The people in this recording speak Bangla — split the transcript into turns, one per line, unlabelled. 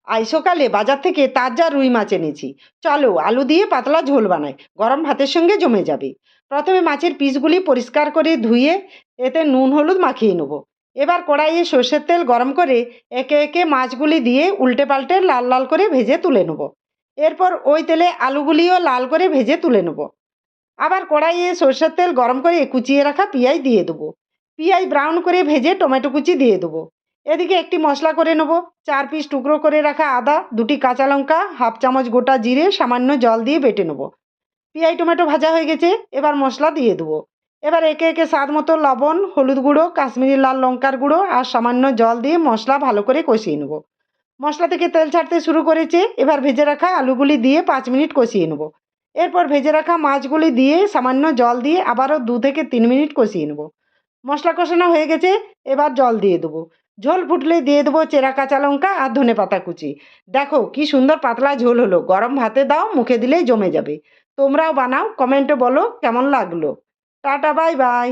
আজ সকালে বাজার থেকে তাজা রুই মাছ এনেছি। চলো আলু দিয়ে পাতলা ঝোল বানাই, গরম ভাতের সঙ্গে জমে যাবে। প্রথমে মাছের পিসগুলি পরিষ্কার করে ধুয়ে এতে নুন হলুদ মাখিয়ে নেব। এবার কড়াইয়ে সর্ষের তেল গরম করে একে একে মাছগুলি দিয়ে উল্টে পাল্টে লাল লাল করে ভেজে তুলে নেব। এরপর ওই তেলে আলুগুলিও লাল করে ভেজে তুলে নেব। আবার কড়াইয়ে সর্ষের তেল গরম করে কুচিয়ে রাখা পেঁয়াজ দিয়ে দেবো। পেঁয়াজ ব্রাউন করে ভেজে টমেটো কুচি দিয়ে দেবো। এদিকে একটি মশলা করে নেব। 4 পিস টুকরো করে রাখা আদা, 2টি কাঁচা লঙ্কা, হাফ চামচ গোটা জিরে, সামান্য জল দিয়ে বেটে নেব। পেঁয়াজ টমেটো ভাজা হয়ে গেছে, এবার মশলা দিয়ে দেবো। এবার একে একে স্বাদ মতো লবণ, হলুদ গুঁড়ো, কাশ্মীরি লাল লঙ্কার গুঁড়ো আর সামান্য জল দিয়ে মশলা ভালো করে কষিয়ে নেব। মশলা থেকে তেল ছাড়তে শুরু করেছে, এবার ভেজে রাখা আলুগুলি দিয়ে 5 মিনিট কষিয়ে নেব। এরপর ভেজে রাখা মাছগুলি দিয়ে সামান্য জল দিয়ে আবারও 2 থেকে 3 মিনিট কষিয়ে নেব। মশলা কষানো হয়ে গেছে, এবার জল দিয়ে দেবো। ঝোল ফুটলে দিয়ে দেবো চেরা কাঁচা লঙ্কা আর ধনেপাতা কুচি। দেখো কি সুন্দর পাতলা ঝোল হলো, গরম ভাতে দাও, মুখে দিলেই জমে যাবে। তোমরাও বানাও, কমেন্টে বলো কেমন লাগলো। Tata, bye bye.